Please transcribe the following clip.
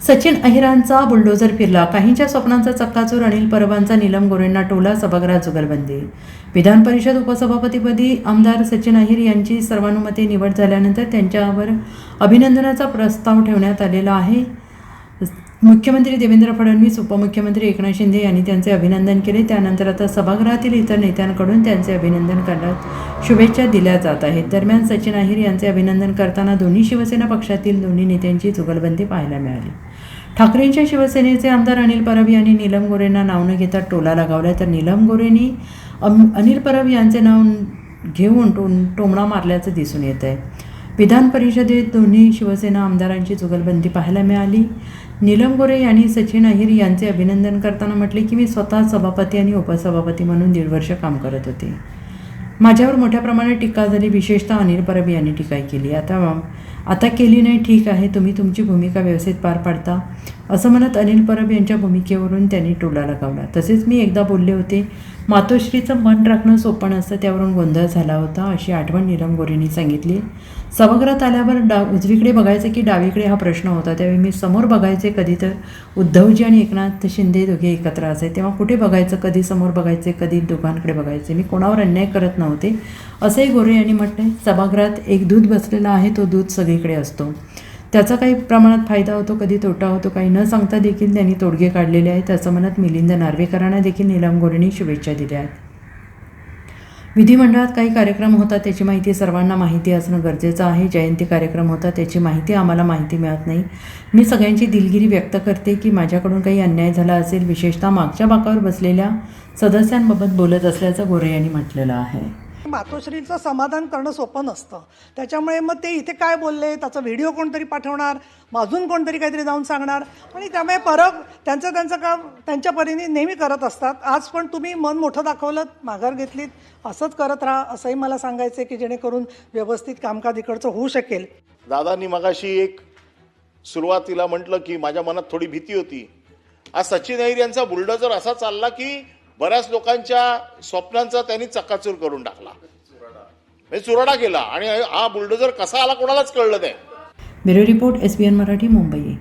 Sachin अहिरांचा bulldozer फिरला. काहींच्या स्वप्नांचा चक्काचूर. अनिल परबांचा नीलम गोऱ्हेंना टोला. सभागृहात जुगलबंदी. विधान परिषद उपसभापतीपदी आमदार सचिन अहिर यांची सर्वानुमते निवड झाल्यानंतर त्यांच्यावर अभिनंदनाचा प्रस्ताव ठेवण्यात आलेला आहे. मुख्यमंत्री देवेंद्र फडणवीस, उपमुख्यमंत्री एकनाथ शिंदे यांनी त्यांचे अभिनंदन केले. त्यानंतर आता सभागृहातील इतर नेत्यांकडून त्यांचे अभिनंदन करण्यात शुभेच्छा दिल्या जात आहेत. दरम्यान सचिन अहिर यांचे अभिनंदन करताना दोन्ही शिवसेना पक्षातील दोन्ही नेत्यांची जुगलबंदी पाहायला मिळाली. ठाकरेंच्या शिवसेनेचे आमदार अनिल परब यांनी नीलम गोऱ्हेंना नाव न घेता टोला लगावला, तर नीलम गोऱ्हेंनी अनिल परब यांचे नाव घेऊन टोमणा मारल्याचं दिसून येत आहे. विधान परिषदेत दोन्ही शिवसेना आमदारांची जुगलबंदी पाहायला मिळाली. नीलम गोऱ्हे यांनी सचिन अहिर यांचे अभिनंदन करताना म्हटले की मी स्वतः सभापती आणि उपसभापती म्हणून 1.5 वर्ष काम करत होते. माझ्यावर मोठ्या प्रमाणात टीका झाली. विशेषतः अनिल परब यांनी टीका केली. आता केली नाही, ठीक आहे, तुम्ही तुमची भूमिका व्यवस्थित पार पाडता, असं म्हणत अनिल परब यांच्या भूमिकेवरून त्यांनी टोला लगावला. तसेच मी एकदा बोलले होते, मातोश्रीचं मन राखणं सोपं नसतं, त्यावरून गोंधळ झाला होता, अशी आठवण नीलम गोऱ्हेंनी सांगितली. सभागृहात आल्यावर उजवीकडे बघायचं की डावीकडे हा प्रश्न होता. त्यावेळी मी समोर बघायचे, कधी तर उद्धवजी आणि एकनाथ शिंदे दोघे एकत्र असायचे, तेव्हा कुठे बघायचं, कधी समोर बघायचे, कधी दोघांकडे बघायचे, मी कोणावर अन्याय करत नव्हते, असंही गोऱ्हे यांनी म्हटले. सभागृहात एक दूत बसलेला आहे, तो दूत सगळीकडे असतो, त्याचा काही प्रमाणात फायदा होतो, कधी तोटा होतो, काही न सांगता देखील त्यांनी तोडगे काढलेले आहेत, असं म्हणत मिलिंद नार्वेकरांना देखील नीलम गोऱ्हेंनी शुभेच्छा दिल्या आहेत. विधिमंडळात काही कार्यक्रम होता, त्याची माहिती सर्वांना माहिती असणं गरजेचं आहे. जयंती कार्यक्रम होता, त्याची माहिती आम्हाला माहिती मिळत नाही. मी सगळ्यांची दिलगिरी व्यक्त करते की माझ्याकडून काही अन्याय झाला असेल, विशेषतः मागच्या बाकावर बसलेल्या सदस्यांबाबत बोलत असल्याचं गोऱ्हे यांनी म्हटलेलं आहे. मातोश्रीचं समाधान करणं सोपं नसतं, त्याच्यामुळे मग ते इथे काय बोलले त्याचा व्हिडिओ कोणतरी पाठवणार, अजून कोणतरी काहीतरी जाऊन सांगणार, आणि त्यामुळे परब त्यांचं काम त्यांच्या परीने नेहमी करत असतात. आज पण तुम्ही मन मोठं दाखवलं, माघार घेतलीत, असंच करत राहा, असंही मला सांगायचं की जेणेकरून व्यवस्थित कामकाज इकडचं होऊ शकेल. दादांनी मगाशी एक सुरुवातीला म्हटलं की माझ्या मनात थोडी भीती होती. आज सचिन अहिर यांचा बुलडोझर असा चालला की बऱ्याच लोकांच्या स्वप्नांचा त्यांनी चक्काचूर करून टाकला, चुराडा केला, आणि हा बुलडोझर कसा आला कोणालाच कळलं नाही. Bureau report, SBN Marathi, Mumbai.